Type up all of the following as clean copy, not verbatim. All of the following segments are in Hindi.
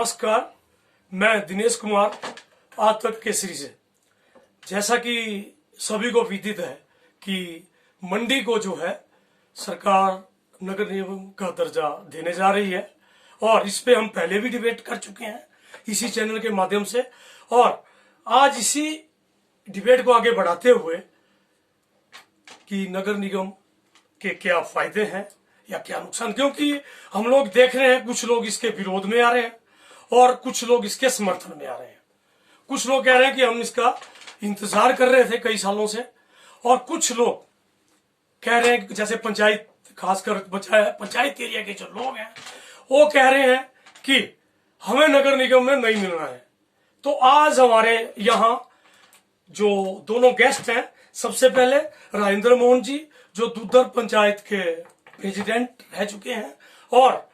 नमस्कार, मैं दिनेश कुमार आज तक केसरी से। जैसा कि सभी को विदित है कि मंडी को जो है सरकार नगर निगम का दर्जा देने जा रही है और इस पे हम पहले भी डिबेट कर चुके हैं इसी चैनल के माध्यम से। और आज इसी डिबेट को आगे बढ़ाते हुए कि नगर निगम के क्या फायदे हैं या क्या नुकसान, क्योंकि हम लोग देख रहे हैं कुछ लोग इसके विरोध में आ रहे हैं और कुछ लोग इसके समर्थन में आ रहे हैं। कुछ लोग कह रहे हैं कि हम इसका इंतजार कर रहे थे कई सालों से, और कुछ लोग कह रहे हैं जैसे पंचायत, खासकर पंचायत एरिया के जो लोग हैं वो कह रहे हैं कि हमें नगर निगम में नहीं मिलना है। तो आज हमारे यहाँ जो दोनों गेस्ट हैं, सबसे पहले राजेंद्र मोहन जी जो दुधर पंचायत के प्रेसिडेंट रह चुके हैं और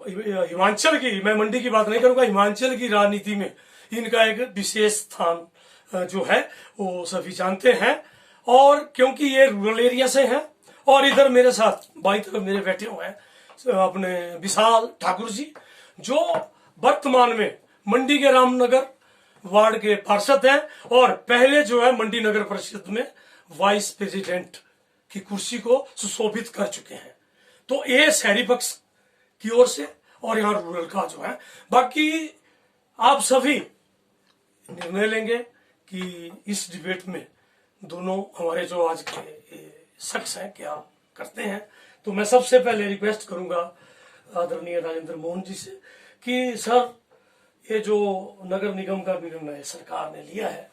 हिमाचल की, मैं मंडी की बात नहीं करूंगा, हिमाचल की राजनीति में इनका एक विशेष स्थान जो है वो सभी जानते हैं। और क्योंकि ये रूरल एरिया से हैं और इधर मेरे साथ बाई तरफ मेरे बैठे हुए हैं अपने विशाल ठाकुर जी जो वर्तमान में मंडी के रामनगर वार्ड के पार्षद हैं और पहले जो है मंडी नगर परिषद में वाइस प्रेसिडेंट की कुर्सी को सुशोभित कर चुके हैं। तो ये शहरी पक्ष की ओर से और यहाँ रूरल का जो है, बाकी आप सभी निर्णय लेंगे कि इस डिबेट में दोनों हमारे जो आज के शख्स हैं क्या करते हैं। तो मैं सबसे पहले रिक्वेस्ट करूंगा आदरणीय राजेंद्र मोहन जी से कि सर, ये जो नगर निगम का निर्णय सरकार ने लिया है,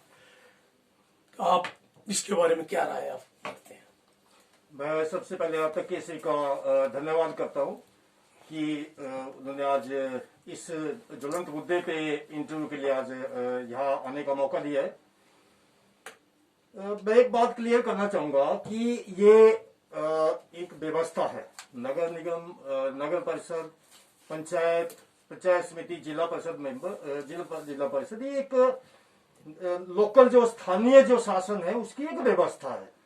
आप इसके बारे में क्या राय आप रखते हैं? मैं सबसे पहले आप तक केसरी का धन्यवाद करता हूं कि उन्होंने आज इस ज्वलंत मुद्दे पे इंटरव्यू के लिए आज यहाँ आने का मौका दिया है। मैं एक बात क्लियर करना चाहूंगा कि ये एक व्यवस्था है। नगर निगम, नगर परिषद, पंचायत समिति, जिला परिषद मेंबर, जिला परिषद, ये एक लोकल जो स्थानीय जो शासन है उसकी एक व्यवस्था है।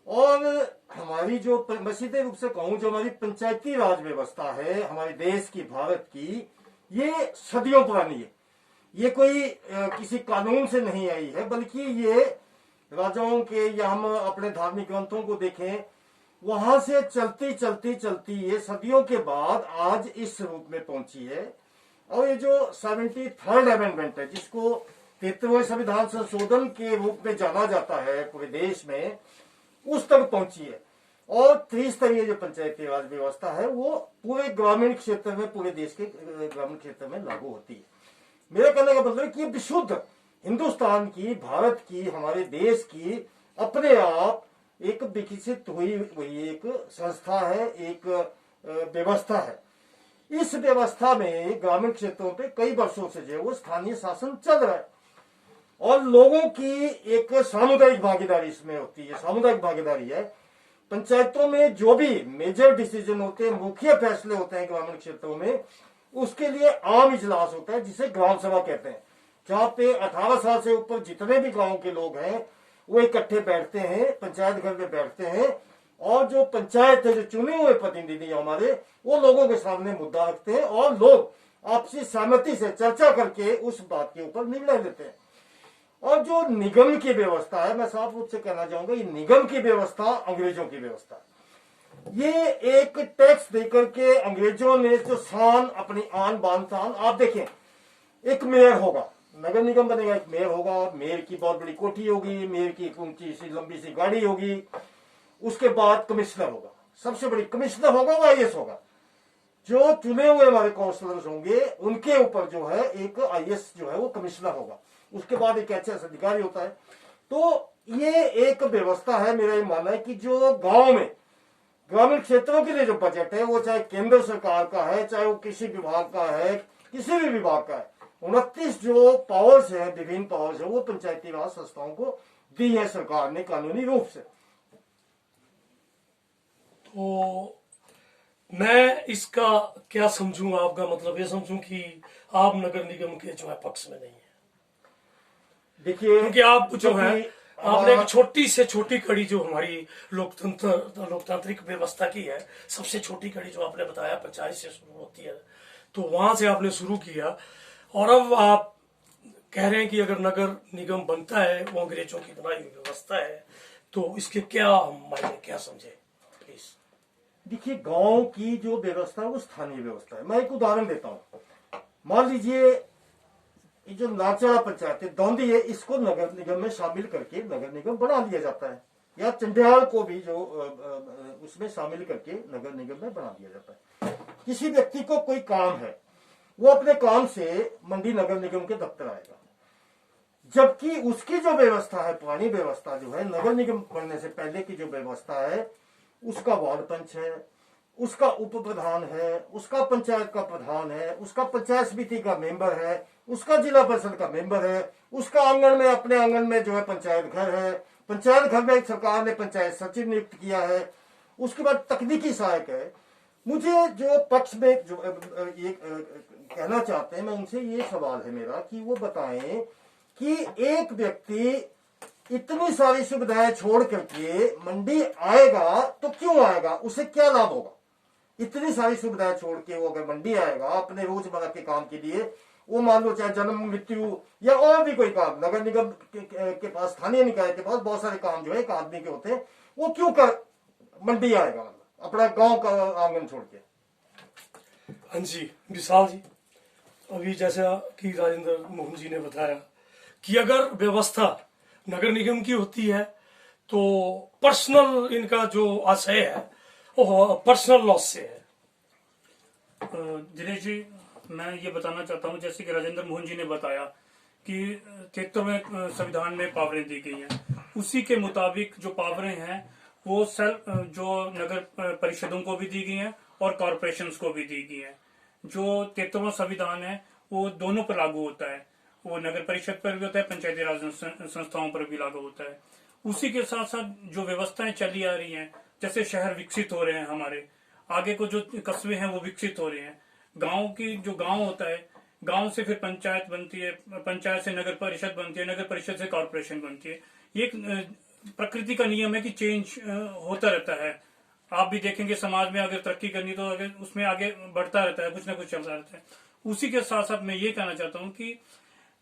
और हमारी जो, मैं सीधे रूप से कहूं, जो हमारी पंचायती राज व्यवस्था है हमारे देश की, भारत की, ये सदियों पुरानी है। ये कोई किसी कानून से नहीं आई है, बल्कि ये राजाओं के, या हम अपने धार्मिक ग्रंथों को देखें, वहां से चलती चलती चलती ये सदियों के बाद आज इस रूप में पहुंची है। और ये जो 73rd अमेंडमेंट है, जिसको 73वें संविधान संशोधन के रूप में जाना जाता है पूरे देश में, उस तक पहुंची है। और त्रिस्तरीय जो पंचायती राज व्यवस्था है वो पूरे ग्रामीण क्षेत्र में, पूरे देश के ग्रामीण क्षेत्र में लागू होती है। मेरा कहने का मतलब है कि विशुद्ध हिंदुस्तान की, भारत की, हमारे देश की अपने आप एक विकसित हुई एक संस्था है, एक व्यवस्था है। इस व्यवस्था में ग्रामीण क्षेत्रों पे कई वर्षों से जो है वो स्थानीय शासन चल रहा है और लोगों की एक सामुदायिक भागीदारी इसमें होती है। सामुदायिक भागीदारी है। पंचायतों में जो भी मेजर डिसीजन होते हैं, मुख्य फैसले होते हैं ग्रामीण क्षेत्रों में, उसके लिए आम इजलास होता है जिसे ग्राम सभा कहते हैं, जहाँ पे 18 साल से ऊपर जितने भी गांव के लोग हैं वो इकट्ठे बैठते हैं, पंचायत घर में बैठते हैं और जो पंचायत है, जो चुने हुए प्रतिनिधि हमारे, वो लोगों के सामने मुद्दा रखते हैं और लोग आपसी सहमति से चर्चा करके उस बात के ऊपर निर्णय लेते हैं। और जो निगम की व्यवस्था है, मैं साफ रूप से कहना चाहूंगा, ये निगम की व्यवस्था अंग्रेजों की व्यवस्था। ये एक टैक्स देकर के अंग्रेजों ने जो शान, अपनी आन बान शान, आप देखें, एक मेयर होगा, नगर निगम बनेगा, एक मेयर होगा, मेयर की बहुत बड़ी कोठी होगी, मेयर की एक ऊंची सी लंबी सी गाड़ी होगी, उसके बाद कमिश्नर होगा, सबसे बड़ी कमिश्नर होगा, वो आईएएस होगा। जो चुने हुए हमारे काउंसलर्स होंगे उनके ऊपर जो है एक आईएएस जो है वो कमिश्नर होगा, उसके बाद एक एचएस अधिकारी होता है। तो ये एक व्यवस्था है। मेरा ये मानना है कि जो गांव में, ग्रामीण क्षेत्रों के लिए जो बजट है, वो चाहे केंद्र सरकार का है, चाहे वो किसी विभाग का है, किसी भी विभाग का है, 29 जो पावर्स है, विभिन्न पावर्स है, वो पंचायती राज संस्थाओं को दी है सरकार ने कानूनी रूप से। तो मैं इसका क्या समझूं, आपका मतलब ये समझूं कि आप नगर निगम के जो है पक्ष में नहीं है? देखिए, क्योंकि आप जो है, आपने एक छोटी से छोटी कड़ी जो हमारी लोकतांत्रिक व्यवस्था की है, सबसे छोटी कड़ी जो आपने बताया पंचायत से शुरू होती है, तो वहां से आपने शुरू किया और अब आप कह रहे हैं कि अगर नगर निगम बनता है वो अंग्रेजों की बनाई हुई व्यवस्था है, तो इसके क्या मायने, क्या समझे प्लीज। देखिए, गांव की जो व्यवस्था है वो स्थानीय व्यवस्था है। मैं एक उदाहरण देता हूं। मान लीजिए ये जो नाचड़ा पंचायत है, दौंदी है, इसको नगर निगम में शामिल करके नगर निगम बना दिया जाता है, या चंडियाल को भी जो उसमें शामिल करके नगर निगम में बना दिया जाता है। किसी व्यक्ति को कोई काम है, वो अपने काम से मंडी नगर निगम के दफ्तर आएगा, जबकि उसकी जो व्यवस्था है, पानी व्यवस्था जो है, नगर निगम बनने से पहले की जो व्यवस्था है, उसका वार्ड पंच है, उसका उप प्रधान है, उसका पंचायत का प्रधान है, उसका पंचायत समिति का मेंबर है, उसका जिला परिषद का मेंबर है, उसका आंगन में, अपने आंगन में जो है पंचायत घर है, पंचायत घर में सरकार ने पंचायत सचिव नियुक्त किया है, उसके बाद तकनीकी सहायक है। मुझे जो पक्ष में जो ये कहना चाहते हैं, मैं उनसे ये सवाल है मेरा कि वो बताएं कि एक व्यक्ति इतनी सारी सुविधाएं छोड़ करके मंडी आएगा तो क्यों आएगा, उसे क्या लाभ होगा। इतनी सारी सुविधाएं छोड़ के वो अगर मंडी आएगा अपने रोजमर्रा के काम के लिए, वो मान लो चाहे जन्म मृत्यु या और भी कोई काम, नगर निगम के पास, स्थानीय निकाय के पास बहुत सारे काम जो है एक आदमी के होते हैं, वो क्यों कर मंडी आएगा, अपना गांव का आंगन छोड़ के। हाँ जी विशाल जी, अभी जैसा कि राजेंद्र मोहन जी ने बताया कि अगर व्यवस्था नगर निगम की होती है तो पर्सनल इनका जो आशय है वो पर्सनल लॉस से है। दिनेश जी, मैं ये बताना चाहता हूँ, जैसे कि राजेंद्र मोहन जी ने बताया कि 73वें संविधान में पावरें दी गई हैं, उसी के मुताबिक जो पावरें हैं वो जो नगर परिषदों को भी दी गई हैं और कॉरपोरेशंस को भी दी गई हैं। जो 73वां संविधान है वो दोनों पर लागू होता है, वो नगर परिषद पर भी होता है, पंचायती राज संस्थाओं पर भी लागू होता है। उसी के साथ साथ जो व्यवस्थाएं चली आ रही हैं, जैसे शहर विकसित हो रहे हैं, हमारे आगे को जो कस्बे हैं वो विकसित हो रहे हैं, गांव की जो गांव होता है, गांव से फिर पंचायत बनती है, पंचायत से नगर परिषद बनती है, नगर परिषद से कॉरपोरेशन बनती है। ये एक प्रकृति का नियम है कि चेंज होता रहता है। आप भी देखेंगे समाज में अगर तरक्की करनी तो अगर उसमें आगे बढ़ता रहता है, कुछ ना कुछ चलता रहता है। उसी के साथ साथ मैं ये कहना चाहता हूँ कि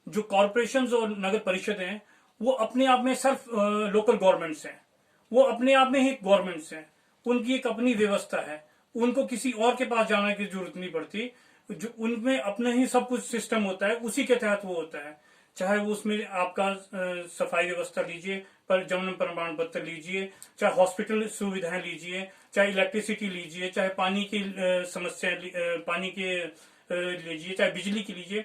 जो कॉरपोरेशन और नगर परिषद हैं वो अपने आप में सिर्फ लोकल गवर्नमेंट्स हैं, वो अपने आप में ही गवर्नमेंट्स हैं, उनकी एक अपनी व्यवस्था है, उनको किसी और के पास जाने की जरूरत नहीं पड़ती। जो उनमें अपना ही सब कुछ सिस्टम होता है, उसी के तहत वो होता है। चाहे वो उसमें आपका सफाई व्यवस्था लीजिए, पर जन्म प्रमाण पत्र लीजिए, चाहे हॉस्पिटल सुविधाएं लीजिए, चाहे इलेक्ट्रिसिटी लीजिए, चाहे पानी की समस्या पानी के लीजिए, चाहे बिजली की लीजिए,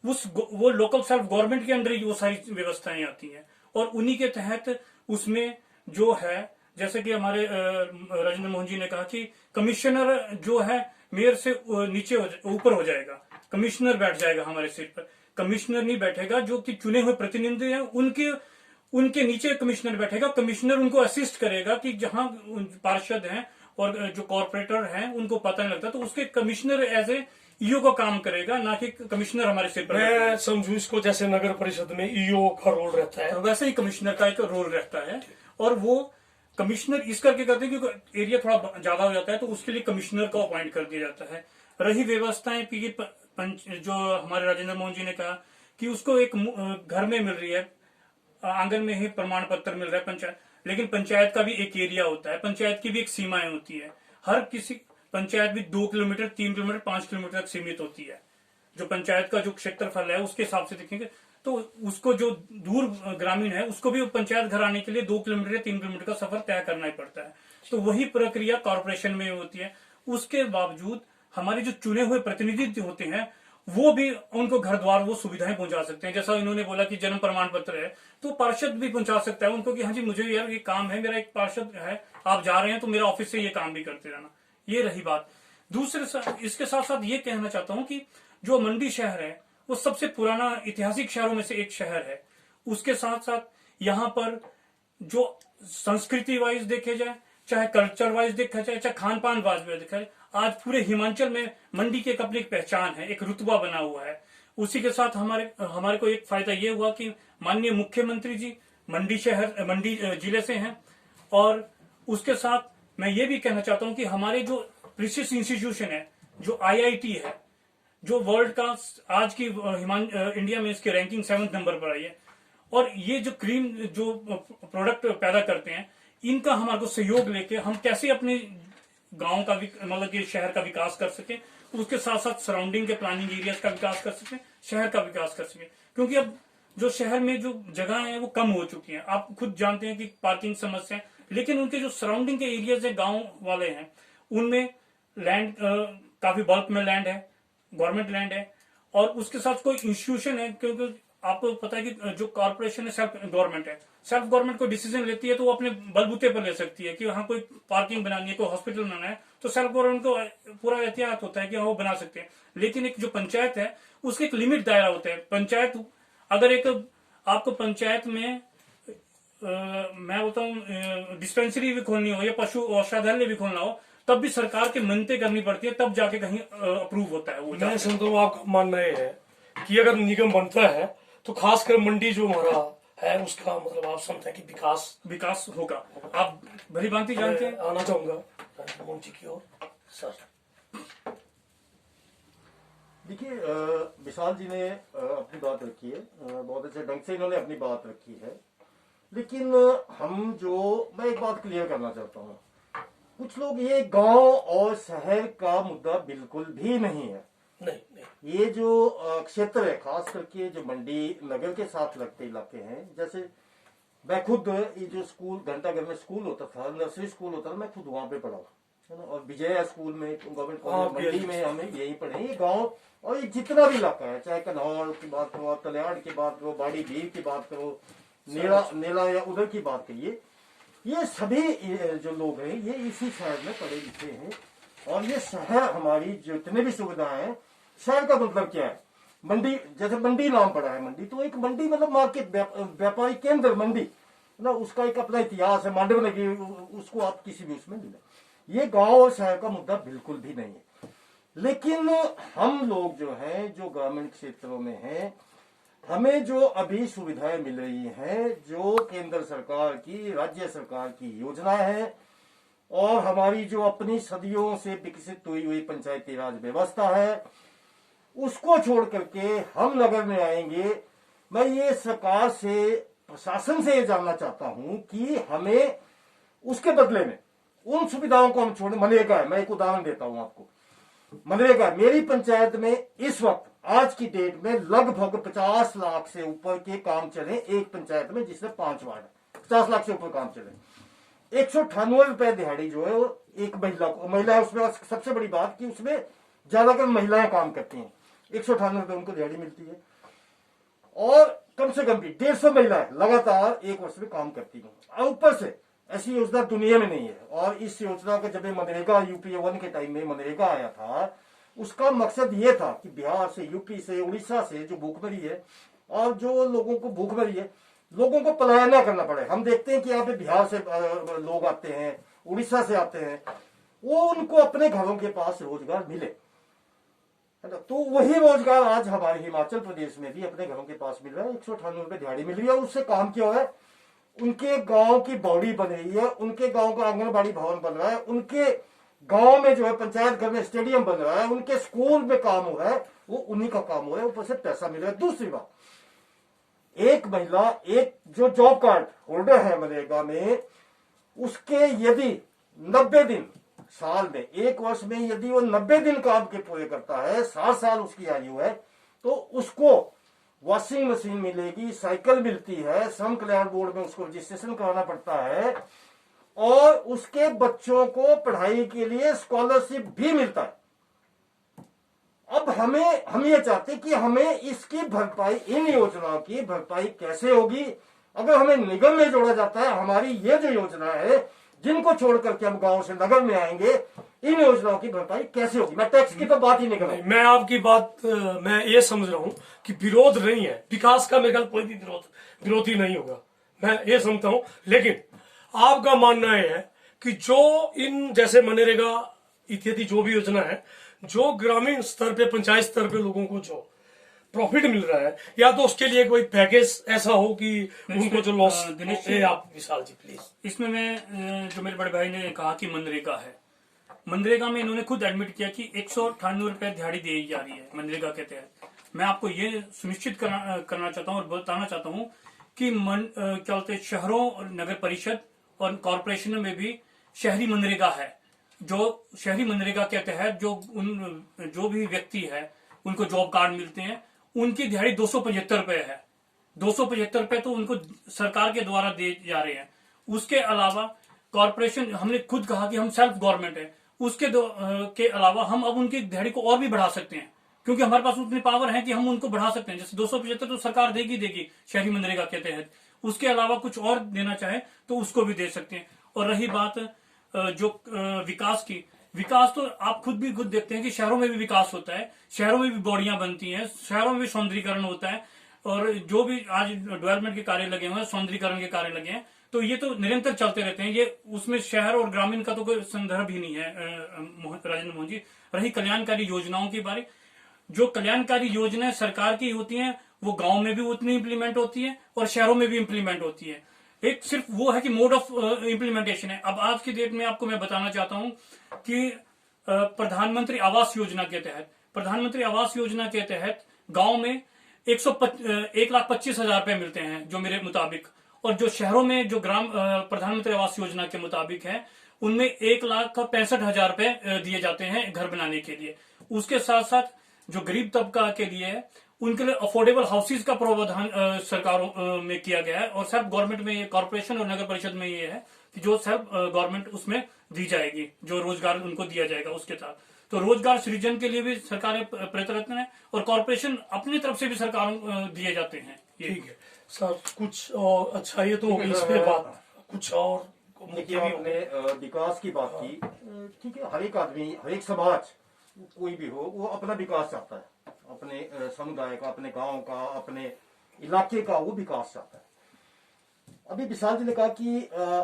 वो लोकल सेल्फ गवर्नमेंट के अंदर ही वो सारी व्यवस्थाएं आती हैं और उन्हीं के तहत उसमें जो है, जैसे कि हमारे राजेंद्र मोहन जी ने कहा कि कमिश्नर जो है मेयर से नीचे ऊपर हो जाएगा, कमिश्नर बैठ जाएगा हमारे सिर पर। कमिश्नर नहीं बैठेगा, जो कि चुने हुए प्रतिनिधि हैं उनके नीचे कमिश्नर बैठेगा। कमिश्नर उनको असिस्ट करेगा कि जहां पार्षद हैं और जो कॉर्पोरेटर हैं उनको पता नहीं लगता, तो उसके कमिश्नर एज ए ईओ का काम करेगा, ना कि कमिश्नर हमारे सिर पर। मैं समझू इसको जैसे नगर परिषद में ईओ का रोल रहता है, वैसे ही कमिश्नर का एक रोल रहता है। और वो कमिश्नर इस करके करते हैं क्योंकि एरिया थोड़ा ज्यादा हो जाता है, तो उसके लिए कमिश्नर को अपॉइंट कर दिया जाता है। रही व्यवस्थाएं जो हमारे राजेंद्र मोहन जी ने कहा कि उसको एक घर में मिल रही है, आंगन में ही प्रमाण पत्र मिल रहा है पंचायत, लेकिन पंचायत का भी एक एरिया होता है, पंचायत की भी एक सीमाएं होती है। हर किसी पंचायत भी 2 किलोमीटर, 3 किलोमीटर, 5 किलोमीटर तक सीमित होती है। जो पंचायत का जो क्षेत्रफल है उसके हिसाब से देखेंगे तो उसको जो दूर ग्रामीण है उसको भी पंचायत घर आने के लिए 2 किलोमीटर या 3 किलोमीटर का सफर तय करना ही पड़ता है। तो वही प्रक्रिया कॉर्पोरेशन में होती है। उसके बावजूद हमारे जो चुने हुए प्रतिनिधि होते हैं वो भी उनको घर द्वार वो सुविधाएं पहुंचा सकते हैं। जैसा इन्होंने बोला कि जन्म प्रमाण पत्र है, तो पार्षद भी पहुंचा सकता है उनको कि हाँ जी मुझे यार ये काम है, मेरा एक पार्षद है, आप जा रहे हैं तो मेरा ऑफिस से ये काम भी करते रहना। ये रही बात। दूसरे इसके साथ साथ ये कहना चाहता हूं कि जो मंडी शहर है वो सबसे पुराना ऐतिहासिक शहरों में से एक शहर है। उसके साथ साथ यहाँ पर जो संस्कृति वाइज देखे जाए, चाहे कल्चर वाइज देखा जाए, चाहे खान पान वाइज देखा जाए, आज पूरे हिमाचल में मंडी की एक अपनी पहचान है, एक रुतबा बना हुआ है। उसी के साथ हमारे को एक फायदा ये हुआ कि माननीय मुख्यमंत्री जी मंडी जिले से हैं। और उसके साथ मैं ये भी कहना चाहता हूं कि हमारे जो प्रीशियस इंस्टीट्यूशन है, जो IIT है, जो वर्ल्ड का आज की इंडिया में इसकी रैंकिंग 7वें नंबर पर आई है। और ये जो क्रीम जो प्रोडक्ट पैदा करते हैं, इनका हमारे को सहयोग लेके हम कैसे अपने गांव का मतलब कि शहर का विकास कर सके, उसके साथ साथ सराउंडिंग के प्लानिंग एरियाज का विकास कर सके, शहर का विकास कर सके। क्योंकि अब जो शहर में जो जगह है वो कम हो चुकी है, आप खुद जानते हैं कि पार्किंग समस्या है, लेकिन उनके जो सराउंडिंग के एरियाज है, गांव वाले हैं, उनमें लैंड काफी बल्क में लैंड है, गवर्नमेंट लैंड है, और उसके साथ कोई इंस्टीट्यूशन है। क्योंकि आपको पता है कि जो कॉर्पोरेशन है सेल्फ गवर्नमेंट है, सेल्फ गवर्नमेंट को डिसीजन लेती है तो वो अपने बलबूते पर ले सकती है कि हाँ कोई पार्किंग बनानी है, कोई हॉस्पिटल बनाना है, तो सेल्फ गवर्नमेंट को पूरा एहतियात होता है कि हाँ वो बना सकते हैं। लेकिन एक जो पंचायत है उसके एक लिमिट दायरा होता है। पंचायत अगर एक आपको पंचायत में मैं बताऊं डिस्पेंसरी भी खोलनी हो या पशु औषधालय भी खोलना हो, तब भी सरकार की मिन्नतें करनी पड़ती है, तब जाके कहीं अप्रूव होता है वो। मैं समझता हूँ आपका मानना ये है कि अगर निगम बनता है तो खासकर मंडी जो हमारा है उसका मतलब आप समझते हैं कि विकास होगा। आप भली भांति जानते हैं। आना चाहूंगा मोहन जी की ओर। सर देखिए, विशाल जी ने अपनी बात रखी है, बहुत अच्छे ढंग से इन्होंने अपनी बात रखी है। लेकिन मैं एक बात क्लियर करना चाहता हूँ, कुछ लोग ये गांव और शहर का मुद्दा बिल्कुल भी नहीं है। नहीं। ये जो क्षेत्र है, खास करके जो मंडी नगर के साथ लगते इलाके हैं, जैसे मैं खुद ये जो स्कूल घंटाघर में स्कूल होता था, नर्सरी स्कूल होता था, मैं खुद वहां पे पढ़ा है ना। और विजय स्कूल में, गवर्नमेंट कॉलेज मंडी में हमें यही पढ़े। ये गांव और ये जितना भी इलाका है, चाहे कन्हौर की बात करो, तलियाड़ की बात करो, बाड़ी भीर की बात करो, नेला या उधर की बात करिए, ये सभी जो लोग हैं ये इसी शहर में पढ़े लिखे हैं। और ये शहर हमारी जितने भी सुविधाएं हैं, शहर का मतलब क्या है? मंडी, जैसे मंडी नाम पड़ा है, मंडी तो एक मंडी मतलब मार्केट, व्यापारिक केंद्र मंडी ना, उसका एक अपना इतिहास है, मांडव लगी, उसको आप किसी भी उसमें मिले। ये गांव और शहर का मुद्दा बिल्कुल भी नहीं है। लेकिन हम लोग जो हैं, जो ग्रामीण क्षेत्रों में हैं, हमें जो अभी सुविधाएं मिल रही हैं, जो केंद्र सरकार की, राज्य सरकार की योजना है, और हमारी जो अपनी सदियों से विकसित हुई पंचायती राज व्यवस्था है, उसको छोड़ करके हम नगर में आएंगे। मैं ये सरकार से, प्रशासन से ये जानना चाहता हूं कि हमें उसके बदले में उन सुविधाओं को हम छोड़े। मनरेगा है, मैं एक उदाहरण देता हूं आपको। मनरेगा, मेरी पंचायत में इस वक्त आज की डेट में लगभग 50 लाख से ऊपर के काम चले एक पंचायत में, जिसमें 5 वार्ड है, 50 लाख से ऊपर काम चले। 198 रुपए दिहाड़ी जो है वो एक महिला है। उसमें सबसे बड़ी बात कि उसमें ज्यादातर महिलाएं काम करती हैं, 198 रुपए उनको दिहाड़ी मिलती है। और कम से कम भी 150 महिलाएं लगातार एक वर्ष में काम करती हैं। और ऊपर से ऐसी योजना दुनिया में नहीं है। और इस योजना का जब मनरेगा यूपीए 1 के टाइम में मनरेगा आया था, उसका मकसद ये था कि बिहार से, यूपी से, उड़ीसा से जो भूखमरी है, और जो लोगों को भूखमरी है, लोगों को पलायन ना करना पड़े। हम देखते हैं कि यहाँ पे बिहार से लोग आते हैं, उड़ीसा से आते हैं, वो उनको अपने घरों के पास रोजगार मिले, है ना। तो वही रोजगार आज हमारे हिमाचल प्रदेश में भी अपने घरों के पास मिल रहा है। 198 रुपए दिहाड़ी मिल रही है। और उससे काम क्या है? उनके गांव की बाउंड्री बन रही है, उनके गांव का आंगनबाड़ी भवन बन रहा है, उनके गांव में जो है पंचायत घर में स्टेडियम बन रहा है, उनके स्कूल में काम हो रहा है, वो उन्हीं का काम हो रहा है, ऊपर से पैसा मिल रहा है। दूसरी बात, एक महिला, एक जो जॉब कार्ड होल्डर है मनरेगा में, उसके यदि 90 दिन साल में, एक वर्ष में यदि वो 90 दिन काम के पूरे करता है, 7 साल उसकी आयु है, तो उसको वॉशिंग मशीन मिलेगी, साइकिल मिलती है, श्रम कल्याण बोर्ड में उसको रजिस्ट्रेशन कराना पड़ता है, और उसके बच्चों को पढ़ाई के लिए स्कॉलरशिप भी मिलता है। अब हम ये चाहते हैं कि हमें इसकी भरपाई, इन योजनाओं की भरपाई कैसे होगी? अगर हमें निगम में जोड़ा जाता है, हमारी ये जो योजना है, जिनको छोड़ करके हम गांव से नगर में आएंगे, इन योजनाओं की भरपाई कैसे होगी? मैं टैक्स की तो बात ही नहीं कर रहा हूं। मैं आपकी बात मैं ये समझ रहा हूं कि विरोध नहीं है, विकास का मेरे ख्याल कोई भी विरोधी नहीं होगा, मैं ये समझता हूं। लेकिन आपका मानना है कि जो इन जैसे मनरेगा इत्यादि जो भी योजना है, जो ग्रामीण स्तर पे, पंचायत स्तर पे लोगों को जो प्रॉफिट मिल रहा है, या तो उसके लिए कोई पैकेज ऐसा हो कि उनको जो लॉस। दिनेश, आप विशाल जी प्लीज। इसमें मैं, जो मेरे बड़े भाई ने कहा कि मनरेगा है, मनरेगा में इन्होंने खुद एडमिट किया कि 198 रुपए दिहाड़ी दी जा रही है मनरेगा के तहत। मैं आपको ये सुनिश्चित करना चाहता हूँ और बताना चाहता हूँ कि क्या बोलते हैं, शहरों और नगर परिषद और कॉरपोरेशन में भी शहरी मनरेगा है। जो शहरी मनरेगा के तहत जो भी व्यक्ति है उनको जॉब कार्ड मिलते हैं, उनकी दिहाड़ी 275 रुपए है। 275 रुपए तो उनको सरकार के द्वारा दिए जा रहे हैं। उसके अलावा कॉरपोरेशन, हमने खुद कहा कि हम सेल्फ गवर्नमेंट है, के अलावा हम अब उनकी दिहाड़ी को और भी बढ़ा सकते हैं, क्योंकि हमारे पास उतनी पावर है कि हम उनको बढ़ा सकते हैं। जैसे 275 तो सरकार देगी शहरी मनरेगा के तहत, उसके अलावा कुछ और देना चाहे तो उसको भी दे सकते हैं। और रही बात जो विकास की, विकास तो आप खुद देखते हैं कि शहरों में भी विकास होता है, शहरों में भी बॉडियां बनती हैं, शहरों में भी सौंदर्यीकरण होता है, और जो भी आज डेवलपमेंट के कार्य लगे हुए हैं, सौंदर्यीकरण के कार्य लगे हैं, तो ये तो निरंतर चलते रहते हैं। ये उसमें शहर और ग्रामीण का तो कोई संदर्भ ही नहीं है। राजेंद्र मोहन जी, रही कल्याणकारी योजनाओं की बारी, जो कल्याणकारी योजनाएं सरकार की होती हैं वो गांव में भी उतनी इंप्लीमेंट होती है और शहरों में भी इंप्लीमेंट होती है। एक सिर्फ वो है कि मोड ऑफ इंप्लीमेंटेशन है। अब आज की डेट में आपको मैं बताना चाहता हूं कि प्रधानमंत्री आवास योजना के तहत गांव में 1,25,000 रुपए मिलते हैं जो मेरे मुताबिक, और जो शहरों में जो प्रधानमंत्री आवास योजना के मुताबिक है उनमें 1,65,000 रुपए दिए जाते हैं घर बनाने के लिए। उसके साथ साथ जो गरीब तबका के लिए है उनके लिए अफोर्डेबल हाउसेज का प्रावधान सरकारों में किया गया है, और सेल्फ गवर्नमेंट में ये कॉर्पोरेशन और नगर परिषद में ये है कि जो सेल्फ गवर्नमेंट उसमें दी जाएगी, जो रोजगार उनको दिया जाएगा उसके साथ। तो रोजगार सृजन के लिए भी सरकारें प्रयत्नरत हैं, और कॉर्पोरेशन अपनी तरफ से भी सरकारों दिए जाते हैं। ठीक है सर, कुछ और अच्छा ये तो होगी इस पे बात, कुछ और देखिए आपने विकास की बात की। ठीक है, हर एक आदमी, हर एक समाज, कोई भी हो, वो अपना विकास चाहता है, अपने समुदाय का, अपने गांव का, अपने इलाके का वो विकास चाहता है। अभी विशाल जी ने कहा कि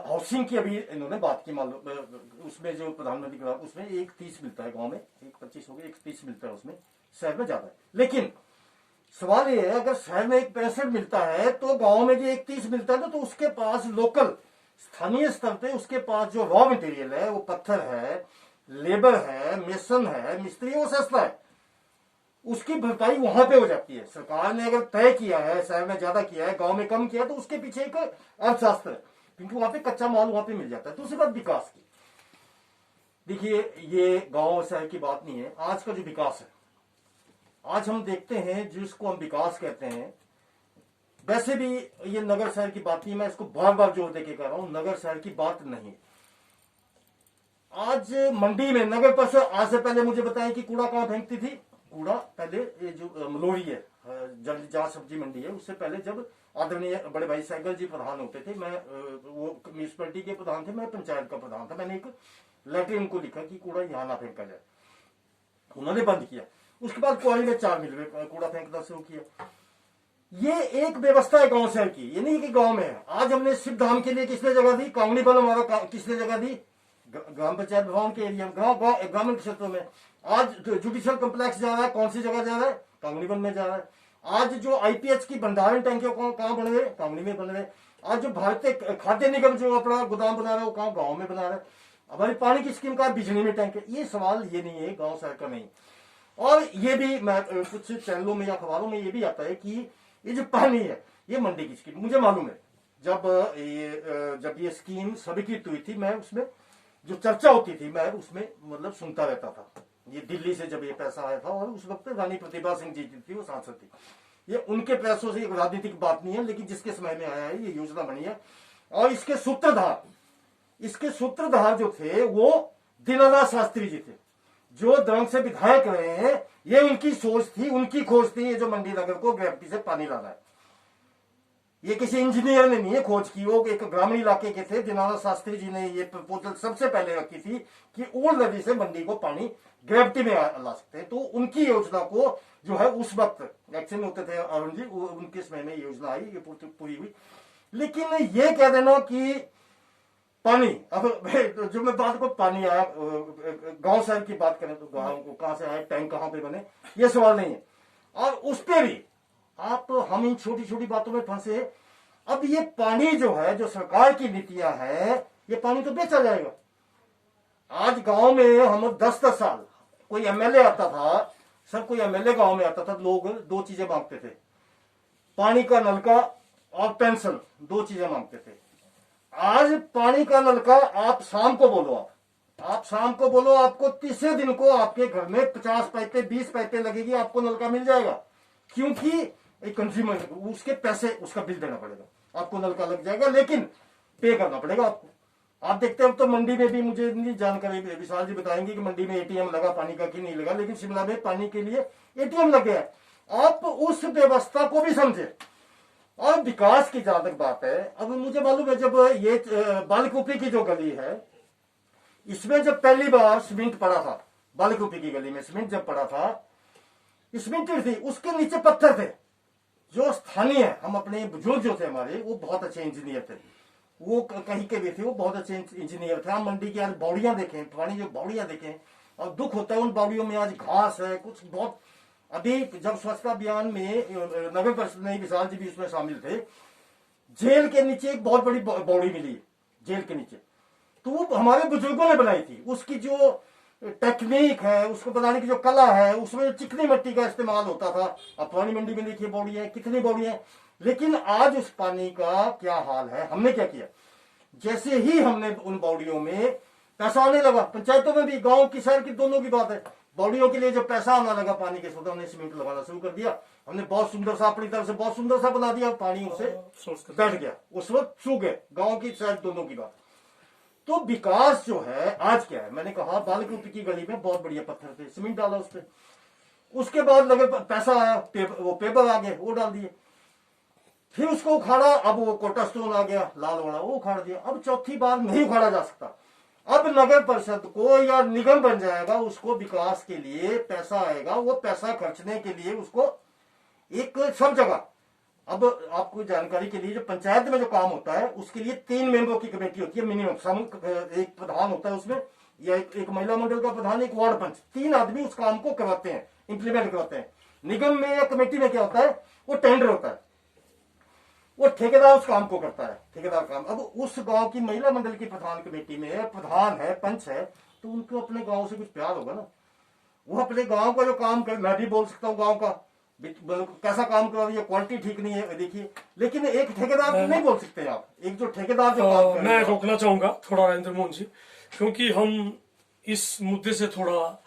हाउसिंग की अभी इन्होंने बात की, मालूम उसमें जो प्रधानमंत्री का उसमें 1,30 मिलता है, गांव में 1,25 हो गया, 1,30 मिलता है उसमें, शहर में ज्यादा है। लेकिन सवाल ये है, अगर शहर में 1,65 मिलता है तो गांव में भी 1,30 मिलता है, तो उसके पास लोकल स्थानीय स्तर पे उसके पास जो रॉ मटेरियल है, वो पत्थर है, लेबर है, मेसन है, मिस्त्री, वो सस्ता है, उसकी भरपाई वहां पे हो जाती है। सरकार ने अगर तय किया है, शहर में ज्यादा किया है, गांव में कम किया है, तो उसके पीछे एक अर्थशास्त्र है, क्योंकि वहां पे कच्चा माल वहां पे मिल जाता है। दूसरी बात विकास की, देखिए ये गांव शहर की बात नहीं है, आज का जो विकास है, आज हम देखते हैं जिसको हम विकास कहते हैं, वैसे भी ये नगर शहर की बात नहीं, मैं इसको बार बार जोर देके कह रहा हूं, नगर शहर की बात नहीं। आज मंडी में नगर परिषद, आज से पहले मुझे बताएं कि कूड़ा कहां फेंकती थी। कूड़ा पहले ये जो मलोरी है, जहाँ सब्जी मंडी है, उससे पहले जब आदरणीय बड़े भाई सहगल जी प्रधान होते थे, मैं वो म्यूनिसिपैलिटी के प्रधान थे, मैं पंचायत का प्रधान था, मैंने एक लेटर इनको लिखा कि कूड़ा यहाँ ना फेंका जाए, उन्होंने बंद किया। उसके बाद कुआरी में 4 मिल में कूड़ा फेंकना शुरू किया। ये एक व्यवस्था है गांव शहर की, ये नहीं कि गांव में है। आज हमने शिव धाम के लिए किसने जगह दी, कांगड़ी बल हमारा किसने जगह दी, ग्राम पंचायत भवन के एरिया में, ग्रामीण क्षेत्रों में। आज जुडिशियल कॉम्प्लेक्स जा रहा है, कौन सी जगह जा रहा है, कांगड़ी वन में जा रहा है। आज जो आईपीएच की भंडारण टैंकियों कहां बन रहे, कांगड़ी में बन रहे। आज जो भारतीय खाद्य निगम जो अपना गोदाम बना रहा है, वो कहां, गांव में बना रहा है। हमारी पानी की स्कीम का बिजली में टैंक है। ये सवाल ये नहीं है, गांव शहर का नहीं। और ये भी मैं कुछ चैनलों में या अखबारों में ये भी आता है कि ये जो पानी है, ये मंडी की स्कीम, मुझे मालूम है जब ये स्कीम स्वीकृत हुई थी, मैं उसमें जो चर्चा होती थी, मैं उसमें मतलब सुनता रहता था। ये दिल्ली से जब ये पैसा आया था, और उस वक्त रानी प्रतिभा सिंह जी थी, वो सांसद थी। ये उनके पैसों से एक राजनीतिक बात नहीं है, लेकिन जिसके समय में आया है, ये योजना बनी है। और इसके सूत्रधार जो थे वो दीनानाथ शास्त्री जी थे, जो दरंग से विधायक रहे हैं। ये उनकी सोच थी, उनकी खोज थी, ये जो मंडी नगर को ग्रेविटी से पानी लाना है। ये किसी इंजीनियर ने नहीं है खोज की, वो एक ग्रामीण इलाके के थे। दीनानाथ शास्त्री जी ने ये प्रपोजल सबसे पहले रखी थी कि ओल्ड नदी से मंडी को पानी ग्रेविटी में ला सकते हैं। तो उनकी योजना को जो है उस वक्त एक्शन होते थे अरुण जी, उनके समय में योजना आई, ये पूरी हुई। लेकिन ये कह देना कि पानी, अब जो मैं बात को पानी आया, गांव शहर की बात करें तो गांव को कहां से आया, टैंक कहां पे बने, ये सवाल नहीं है। और उस पे भी हम इन छोटी छोटी बातों में फंसे। अब ये पानी जो है, जो सरकार की नीतियां हैं, ये पानी तो बेचा जाएगा। आज गांव में हम 10-10 साल कोई एमएलए आता था, सर कोई एमएलए गांव में आता था, लोग दो चीजें मांगते थे, पानी का नलका और पेंशन, दो चीजें मांगते थे। आज पानी का नलका आप शाम को बोलो, आप शाम को बोलो, आपको तीसरे दिन को आपके घर में 50 पैसे 20 पैसे लगेगी, आपको नलका मिल जाएगा। क्योंकि एक कंज्यूमर उसके पैसे, उसका बिल देना पड़ेगा, आपको नलका लग जाएगा, लेकिन पे करना पड़ेगा आपको। आप देखते हैं तो मंडी में भी, मुझे नहीं जानकारी, विशाल जी बताएंगे कि मंडी में एटीएम लगा पानी का कि नहीं लगा, लेकिन शिमला में पानी के लिए एटीएम लग गया। आप उस व्यवस्था को भी समझे। और विकास की जहां तक बात है, अब मुझे मालूम है जब ये बालकूपी की जो गली है, इसमें जब पहली बार सीमेंट पड़ा था, बालकूपी की गली में सीमेंट जब पड़ा था, सीमेंट थी, उसके नीचे पत्थर थे। जो स्थानीय, हम अपने बुजुर्ग जो थे हमारे, वो बहुत अच्छे इंजीनियर थे, वो कहीं के भी थे, वो बहुत अच्छे इंजीनियर थे। हम मंडी की आज बावड़ियां देखें, पुरानी जो बावड़ियां देखें, और दुख होता है उन बावड़ियों में आज घास है, कुछ बहुत। अभी जब स्वच्छता अभियान में नगर परिषद नहीं, विशाल जी भी उसमें शामिल थे, जेल के नीचे एक बहुत बड़ी बावड़ी मिली, जेल के नीचे, तो वो हमारे बुजुर्गों ने बनाई थी। उसकी जो टेक्निक है, उसको बनाने की जो कला है, उसमें चिकनी मिट्टी का इस्तेमाल होता था। अब पुरानी मंडी में देखिए बावड़ियां कितनी बावड़ियां, लेकिन आज उस पानी का क्या हाल है। हमने क्या किया, जैसे ही हमने उन बावड़ियों में पैसा आने लगा, पंचायतों में भी, गांव की शहर की दोनों की बात है, बावड़ियों के लिए जब पैसा आना लगा पानी के साथ, हमने सीमेंट लगाना शुरू कर दिया। हमने बहुत सुंदर सा, अपनी तरफ से बहुत सुंदर सा बना दिया, पानी उससे बैठ गया, उस वक्त सूख गए, गांव की शहर दोनों की बात। तो विकास जो है आज क्या है, मैंने कहा बालकूपी की गली में बहुत बढ़िया पत्थर थे, सीमेंट डाला उस पर, उसके बाद लगे पैसा आया, वो पेपर आ गए, वो डाल दिए, फिर उसको उखाड़ा, अब वो कोटा स्टोन आ गया लाल वाला, वो उखाड़ दिया। अब चौथी बार नहीं उखाड़ा जा सकता। अब नगर परिषद को या निगम बन जाएगा, उसको विकास के लिए पैसा आएगा, वो पैसा खर्चने के लिए उसको एक सब जगह, अब आपको जानकारी के लिए, जो पंचायत में जो काम होता है उसके लिए 3 मेंबरों की कमेटी होती है मिनिमम, एक प्रधान होता है उसमें, या एक महिला मंडल का प्रधान, एक वार्ड पंच, 3 आदमी उस काम को करवाते हैं, इंप्लीमेंट करवाते हैं। निगम में या कमेटी में क्या होता है, वो टेंडर होता है, वो ठेकेदार उस काम को करता है, ठेकेदार काम। अब उस गांव की महिला मंडल की प्रधान कमेटी में प्रधान है, पंच है, तो उनको अपने गांव से कुछ प्यार होगा ना, वो अपने गांव का जो काम कर, मैं भी बोल सकता हूँ गांव का कैसा काम कर रही है, क्वालिटी ठीक नहीं है, देखिए, लेकिन एक ठेकेदार को नहीं बोल सकते आप, एक जो ठेकेदार जो काम कर, मैं रोकना चाहूंगा थोड़ा नरेंद्र मोहन जी, क्योंकि हम इस मुद्दे से थोड़ा,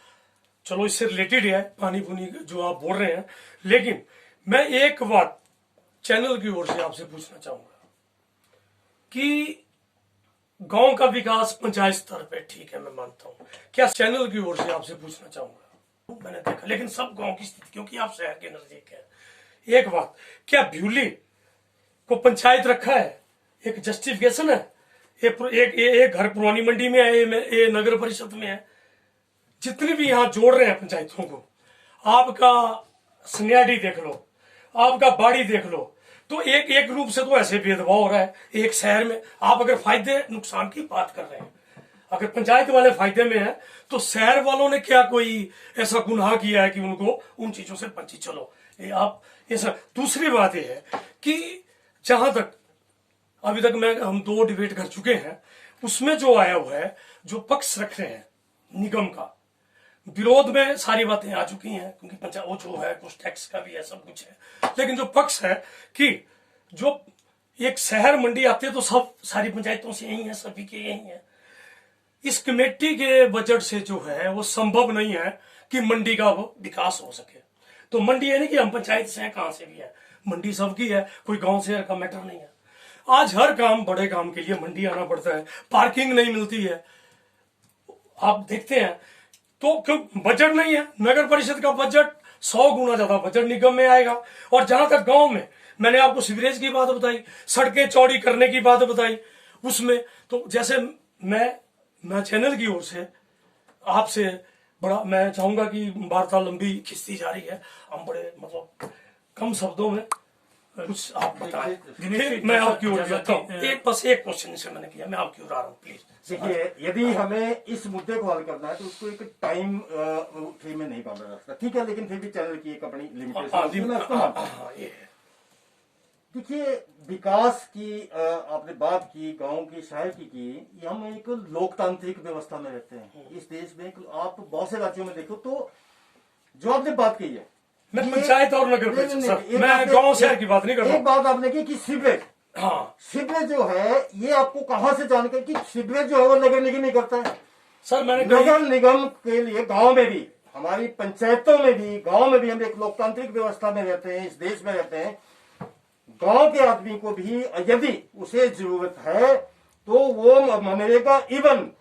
चलो इससे रिलेटेड है पानी पुनी जो आप बोल रहे हैं, लेकिन मैं एक बात चैनल की ओर से आपसे पूछना चाहूंगा कि गांव का विकास पंचायत स्तर पे ठीक है, मैं मानता हूं, क्या चैनल की ओर से आपसे पूछना चाहूंगा, मैंने देखा, लेकिन सब गांव की स्थिति, क्योंकि आप शहर के नजदीक है, एक बात, क्या भ्यूली को पंचायत रखा है, एक जस्टिफिकेशन है, एक घर पुरानी मंडी में है, ये नगर परिषद में है, जितनी भी यहां जोड़ रहे हैं पंचायतों को, आपका सन्याडी देख लो, आपका बाड़ी देख लो, तो एक रूप से तो ऐसे भेदभाव हो रहा है एक शहर में। आप अगर फायदे नुकसान की बात कर रहे हैं, अगर पंचायत वाले फायदे में है, तो शहर वालों ने क्या कोई ऐसा गुनाह किया है कि उनको उन चीजों से बची, चलो ये आप ऐसा। दूसरी बात यह है कि जहां तक अभी तक हम 2 डिबेट कर चुके हैं, उसमें जो आया हुआ है, जो पक्ष रख रहे हैं निगम का, विरोध में सारी बातें आ चुकी हैं, क्योंकि पंचायत वो जो है कुछ टैक्स का भी है, सब कुछ है, लेकिन जो पक्ष है कि जो एक शहर मंडी आती है तो सब सारी पंचायतों से यही है, सभी के यही है, इस कमेटी के बजट से जो है वो संभव नहीं है कि मंडी का वो विकास हो सके। तो मंडी है नहीं कि हम पंचायत से हैं, कहां से भी है, मंडी सबकी है, कोई गांव शहर का मैटर नहीं है। आज हर काम, बड़े काम के लिए मंडी आना पड़ता है, पार्किंग नहीं मिलती है, आप देखते हैं, तो क्यों बजट नहीं है। नगर परिषद का बजट 100 गुना ज्यादा बजट निगम में आएगा। और जहां तक गांव में, मैंने आपको सीवरेज की बात बताई, सड़कें चौड़ी करने की बात बताई, उसमें तो जैसे मैं चैनल की ओर से आपसे बड़ा मैं चाहूंगा कि वार्ता लंबी खिंचती जा रही है, हम बड़े मतलब कम शब्दों में कुछ आप बताएं, फिर मैं आपकी ओर जाता हूँ। बस एक क्वेश्चन से मैंने किया, मैं आपकी ओर आ रहा हूँ, प्लीज। देखिए, यदि हमें इस मुद्दे को हल करना है तो उसको एक टाइम फ्रेम में नहीं बांधा जा सकता, ठीक है, लेकिन फिर भी चैनल की एक अपनी लिमिटेशन है। देखिए, विकास की आपने बात की, गांव की, शहर की, ये हम एक लोकतांत्रिक व्यवस्था में रहते हैं इस देश में। आप बहुत से राज्यों में देखो तो जो आपने बात की है, मैं ये- पंचायत और नगर नहीं, परिषद नहीं, सर, नहीं, एक मैं आपने- गांव शहर की बात नहीं कर रहा एक बात आपने की कि सीवरेज, हाँ सीवरेज जो है ये आपको कहां से जानकारी कि सीवरेज जो है वो नगर निगम ही करता है। सर, मैंने कही नगर निगम के लिए गांव में भी, हमारी पंचायतों में भी, गांव में भी हम एक लोकतांत्रिक व्यवस्था में रहते हैं, इस देश में रहते हैं। गांव के आदमी को भी यदि उसे जरूरत है तो वो मनरेगा, इवन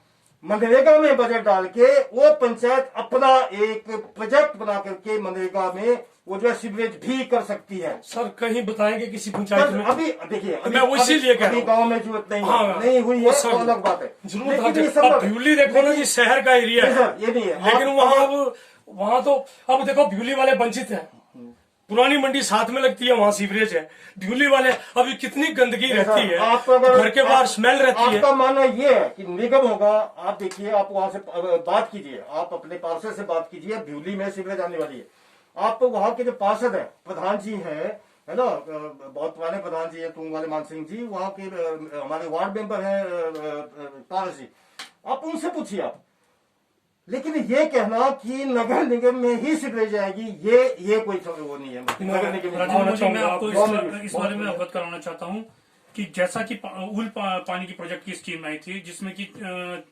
मनरेगा में बजट डाल के वो पंचायत अपना एक प्रोजेक्ट बना करके मनरेगा में वो जो है सीवरेज भी कर सकती है। सर, कहीं बताएंगे किसी पंचायत पर में? अभी देखिए, मैं वो इसीलिए कह रहा हूं। गांव में जरूरत नहीं है, हाँ, नहीं हुई है वो तो सर, अलग बात है। जरूर लेकिन था। ये अब संभव है। भ्यूली देखो ना जी, शहर का एरिया नहीं है, सर, ये नहीं है। लेकिन आप- वहां तो अब देखो, भ्यूली वाले वंचित हैं। पुरानी मंडी साथ में लगती है, वहां सीवरेज है। भ्यूली वाले अभी कितनी गंदगी रहती है, आपका अगर- घर के बाहर स्मेल रहती है। आपका मानना ये है कि निगम होगा, आप देखिए, आप वहां से बात कीजिए, आप अपने पार्षद से बात कीजिए, भ्यूली में सीवरेज आने वाली है। आप वहां के जो पार्षद है, प्रधान जी है ना, बहुत पुराने प्रधान जी है, तुंग वाले मान सिंह जी, वहां के हमारे वार्ड मेंबर है पारस जी, आप उनसे पूछिए आप। लेकिन ये कहना कि नगर निगम में ही सीवरेज आएगी, ये कोई वो नहीं है। नगर निगम राजेंद्र मोहन जी, मैं आपको बहुत इस बारे में अवगत कराना चाहता हूँ कि जैसा कि पानी की प्रोजेक्ट की स्कीम आई थी, जिसमें कि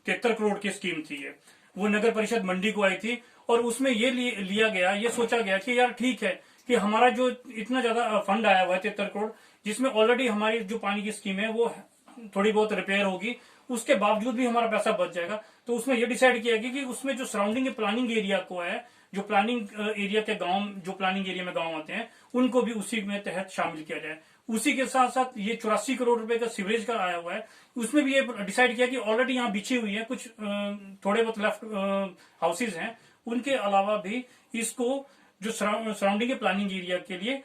73 करोड़ की स्कीम थी, ये वो नगर परिषद मंडी को आई थी, और उसमें ये लिया गया, ये सोचा गया कि यार ठीक है कि हमारा जो इतना ज्यादा फंड आया हुआ है 73 करोड़, जिसमें ऑलरेडी हमारी जो पानी की स्कीम है वो थोड़ी बहुत रिपेयर होगी, उसके बावजूद भी हमारा पैसा बच जाएगा। तो उसमें ये डिसाइड किया गया कि उसमें जो सराउंडिंग प्लानिंग एरिया को है, जो प्लानिंग एरिया के गांव, जो प्लानिंग एरिया में गांव आते हैं, उनको भी उसी में तहत शामिल किया जाए। उसी के साथ साथ ये 84 करोड़ रुपए का सीवरेज का आया हुआ है, उसमें भी ये डिसाइड किया कि ऑलरेडी यहाँ बिछी हुई है, कुछ थोड़े बहुत लेफ्ट हाउसेज हैं, उनके अलावा भी इसको जो सराउंडिंग प्लानिंग एरिया के लिए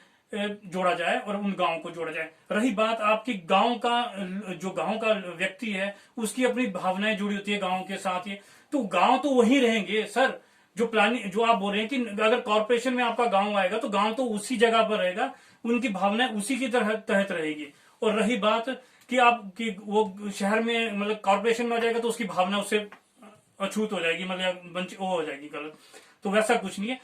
जोड़ा जाए और उन गांवों को जोड़ा जाए। रही बात आपकी गांव का, जो गांव का व्यक्ति है उसकी अपनी भावनाएं जुड़ी होती है गांव के साथ, ये तो गांव तो वहीं रहेंगे सर। जो प्लानिंग, जो आप बोल रहे हैं कि अगर कॉर्पोरेशन में आपका गांव आएगा तो गांव तो उसी जगह पर रहेगा, उनकी भावनाएं उसी की तहत रहेगी। और रही बात कि आप कि वो शहर में मतलब कॉर्पोरेशन में आ जाएगा तो उसकी भावना उससे अछूत हो जाएगी, मतलब वो हो जाएगी गलत, तो वैसा कुछ नहीं है।